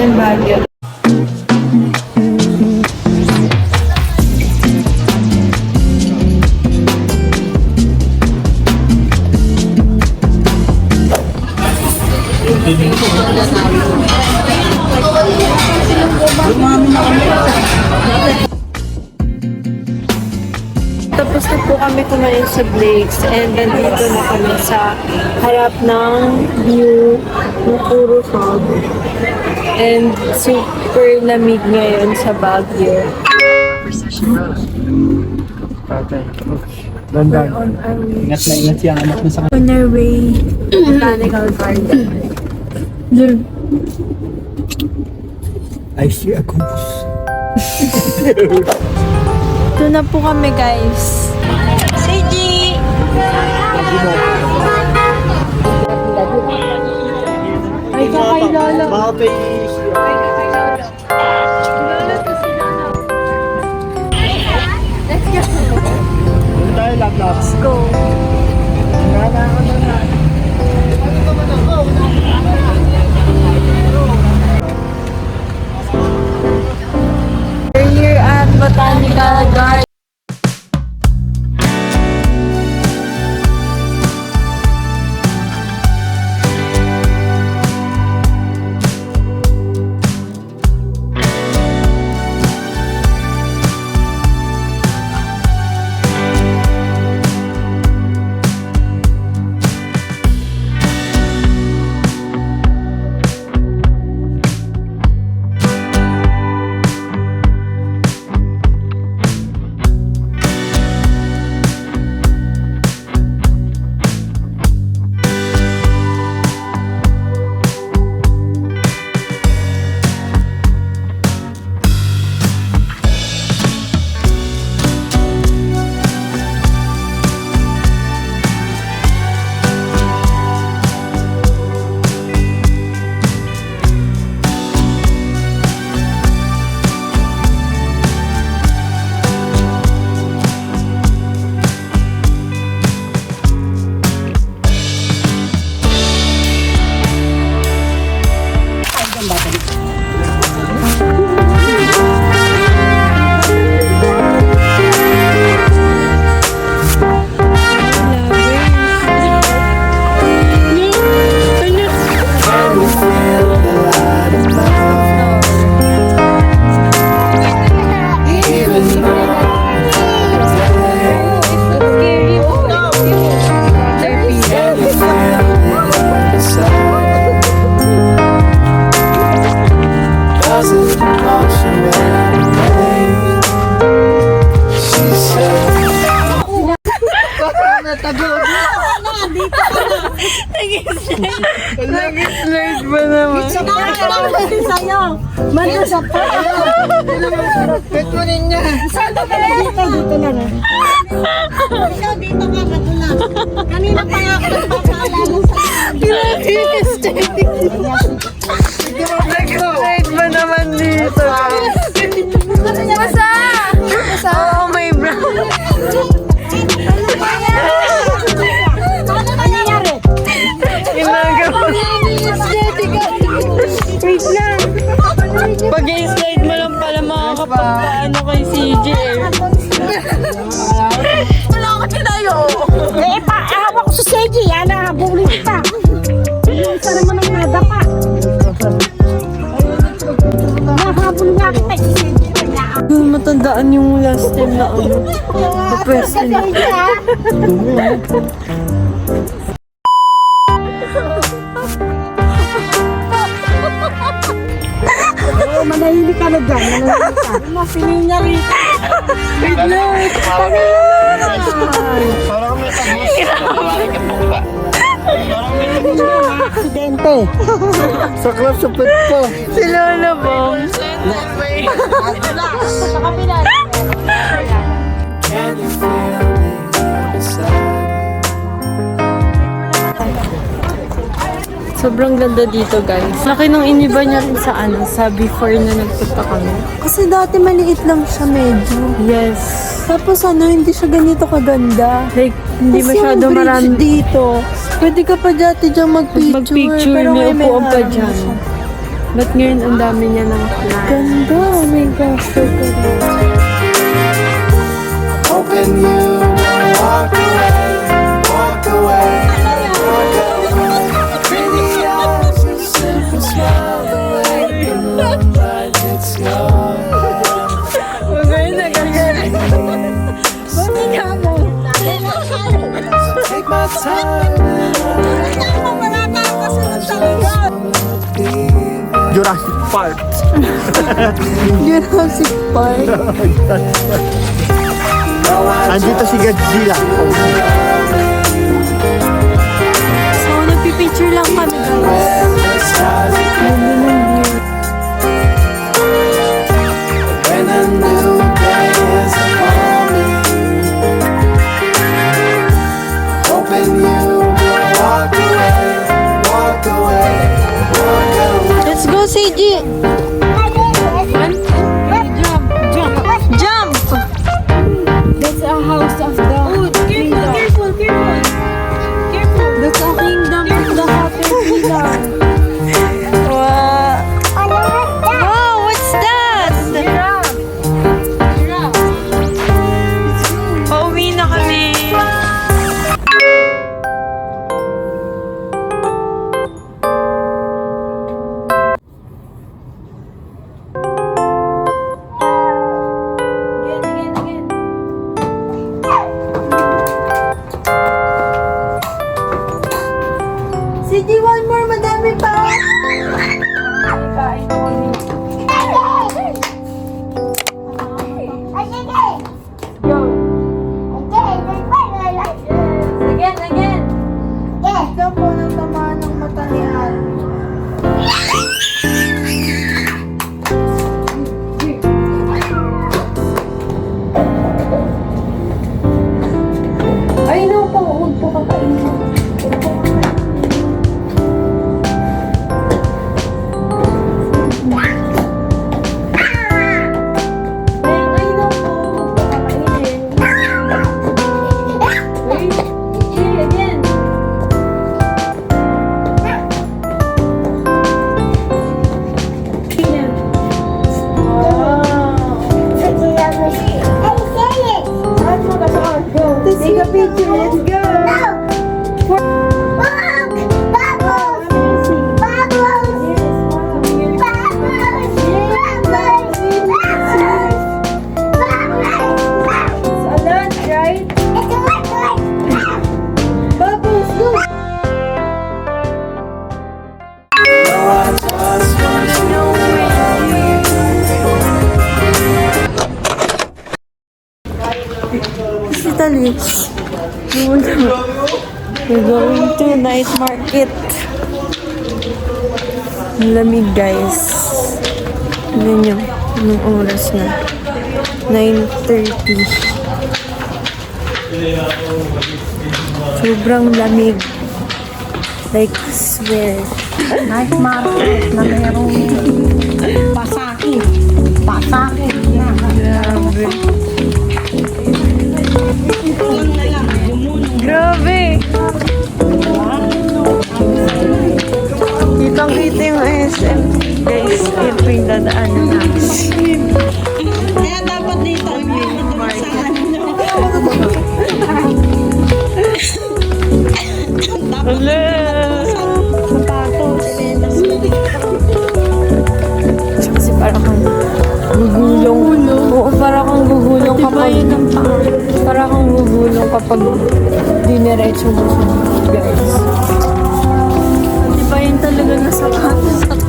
namin Baguio. Tapos na po kami kumain sa Blake's and nandito na kami sa harap ng view ng puro fog. And super lamig ngayon sa Baguio. Tatay. Dandan. Ingat na ingat siya anak mo sa On our way, Botanical Garden. I see a goose. Ito na po kami guys. Seiji! Ay, kakailala. Mape. Tayo lap. Let's go. We're here at Botanical Garden. Nag-slide ba naman? Sa'yo! Manda sa pa! Petwanin niya. Saan ka dito? Dito lang eh. Ikaw dito ka, matulang. Kanina pa nga ako nagpapaalala sa Nag-slide ba naman dito? Basa! Basa! Oo, may brown. Ginagawa. Wait lang. Pag i-slide mo lang pala makakapagpaano kay CJ eh. Wala ko tinayo. Eh, paawa ko sa Seji. Yan na, habulin kita. Isa naman ang nadapa. Nahabol nga kita. Yung matandaan yung last time na ano. Kapwesto na. Manahimik ka na dyan. Manahimik ka. Mapiling niya rin. Wait lang. Parang may tagos. Aksidente. Saklap sa pet po. Si Lola Bong. Sa kabila. Sobrang ganda dito guys. Laki nung iniba niya rin sa ano, sa before na nagpunta kami. Kasi dati maliit lang siya medyo. Yes. Tapos ano, hindi siya ganito kaganda. Like, hindi masyado marami. Dito, pwede ka pa dati dyan mag-picture. Mag-picture, pero may may upuan pa harang dyan. siya. Ba't ngayon ang dami niya ng plants? Ganda! Oh my gosh, so good. Hoping you will walk away, walk away, walk away. Pretty eyes, your simple smile, the way the moonlight hits your take my time Jurassic Park. Jurassic Park. Andito si Godzilla. So, nagpipicture lang kami guys. Ganda ng view. when a new day is upon me. Hoping you will walk away, walk away, walk away. Let's go, CG! Jump! That's a house of the kingdom. Careful! That's a kingdom of the happy kingdom. Wow! Oh, what's that? Pauwi na kami. CG, one more, madami pa. Kain ko kami. Go. Again. Ito po ng tamaan ng mata ni Al. Ay, no po. Huwag po kakainin. Take a picture, let's go! It's a lunch, right? Bubbles, go! Italy. We're going to night market. Ang lamig guys. Ano nyo? Anong oras na? 9:30. Sobrang lamig. Like, swear. Night market na merong pasaki. Grabe. Grabe! Kitang-kita yung SM. Guys, ito yung dadaanan namin. Kaya dapat dito ang market. Wala! Sapatos. Kasi parang kang gugulong. Oo, parang kang gugulong kapag... Parang kang gugulong kapag diniretso mo siya. Guys. Diba yun talaga na sapatos at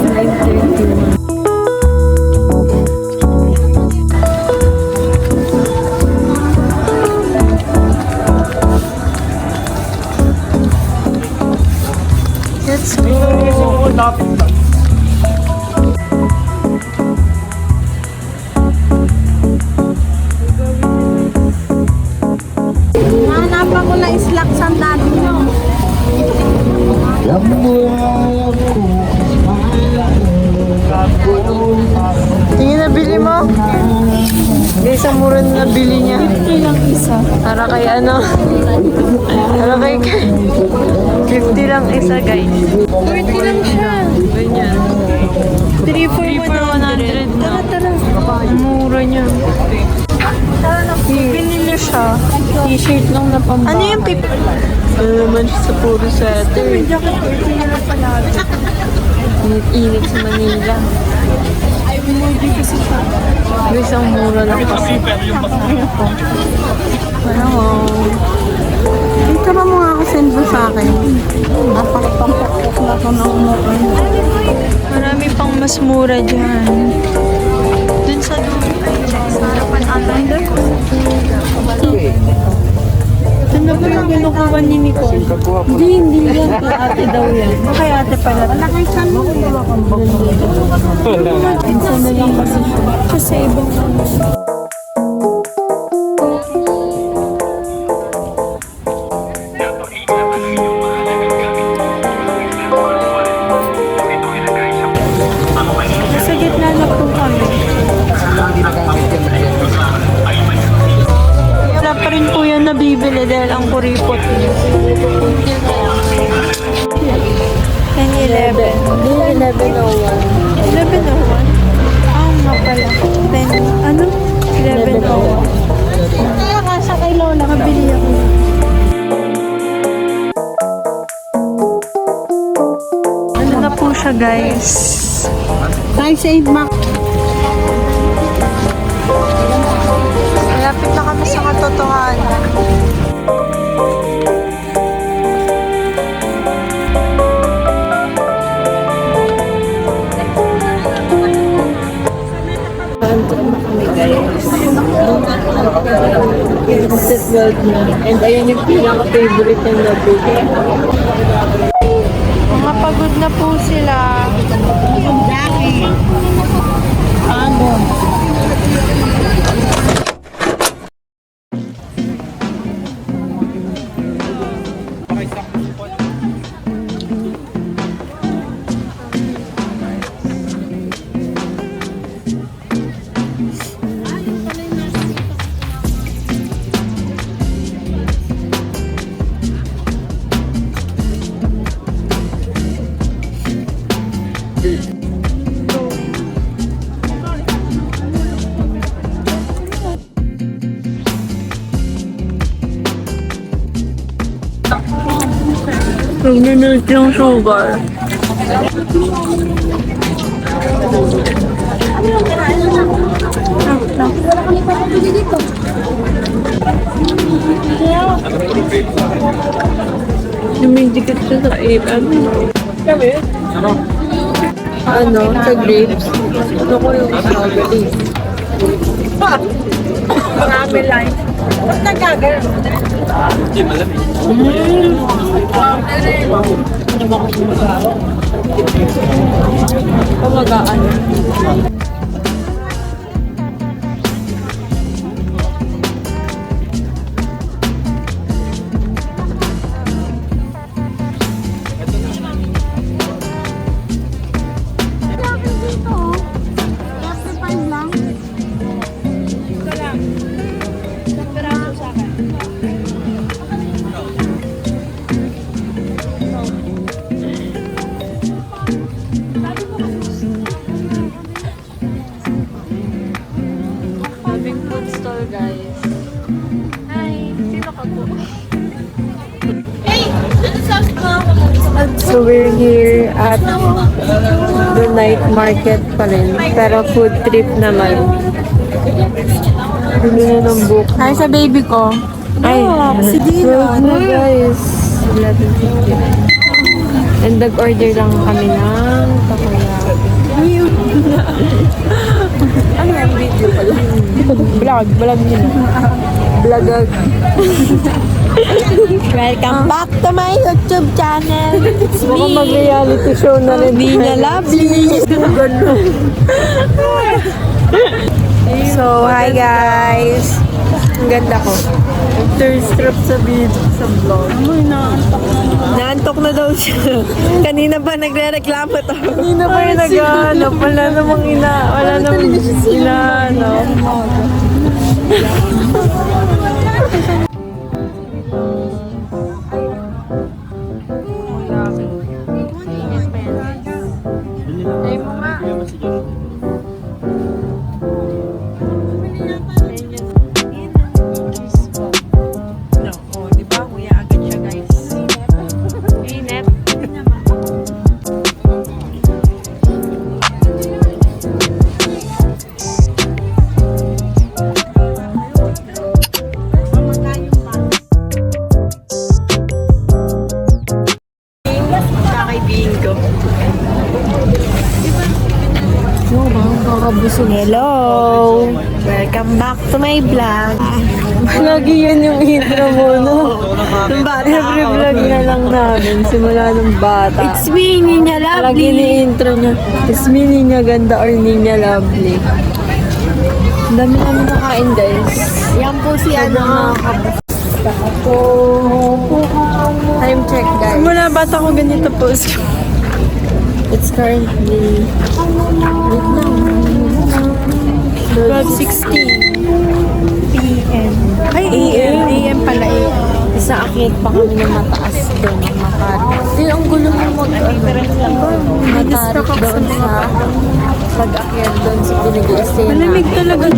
9:31. Let's go! Hanapan ko na islak sandali nyo. Tingin na bili mo? Guys, ang mura na nabili niya. 50 lang isa. Para kay ano? Para kay 50 lang isa, guys. 30 lang siya. Ganyan. 3 for 100. Tara, tara. Ang mura niya. Binili siya. T-shirt lang na pambata. Ano yung pip? Ano naman siya sa puro sweater. May jacket ko. Ito na lang palagi. Init sa Manila. Ay, emoji kasi siya. Guys, ang mura lang kasi. Wow. Dito ba mo nga ako send mo sa akin? Napakapampakot na ito na umukan. Marami pang mas mura dyan. Dun sa harapan ata. Ano ba yung kinukuha ni Nicole? Hindi yan. Kay ate daw yan. Kay ate pala. Nakaisan mo. Minsan na lang kasi siya. Siya sa ibang Nasa gitna na po kami. Wala pa rin po yan nabibili dahil ang kuripot niya. 10-11. 11:01. 11:01? Ah, nga pala. 10, ano? 11:01. Kaya ka sa kay Lola. Nakabili ako. Ano na po siya, guys? Tayo sa Mac. Malapit na kami sa katotohanan. Antok na kami, guys. Seatbelt na. And ayan yung pinaka-favorite ng nabili. Mga pagod na po sila. Nag-minute yung sugar. Dumidikit siya sa AM. Ano? Sa grapes. Ito ko yung strawberry. Marami lang. Ba't nagagawin? Pamagaan. Having food stall, guys. Hi! Sino ka po? So we're here at the night market pa rin. Pero food trip naman. Bili na ng book. Ay, sa baby ko. Ay, si Dina. 12 na, guys. 11:50. And nag-order lang kami ng takoyaki. Ano yung video pala? Vlog yun. Vlog. Welcome back to my YouTube channel. It's Mukhang mag-reality show na rin. Dina Lovely. So, hi guys. Ang ganda ko. Thirstrap sa video, sa vlog. Naantok na daw siya. Kanina pa nagre-reklamo to. Kanina pa yung nag-ano. Wala namang inaano. Ay mo nga. kaibigan ko. Hello! Welcome back to my vlog. Lagi yun yung intro mo, no? Nung bata Every ako. vlog na lang namin, simula nung bata. It's me, Ninya Lagi Lovely. ni-intro niya, it's me, Ninya Ganda or Ninya Lovely. Ang dami namin nakain, guys. Yan po si ano. Time check, guys. Simula bata ko ganito po. It's currently 12:16 PM. Ay, AM. AM pala eh. Isa akit pa kami ng mataas doon ng Makati. Ang gulo mo mo. Matarik doon sa pag-akyat doon sa Pinag-i-stay na. Malamig talaga.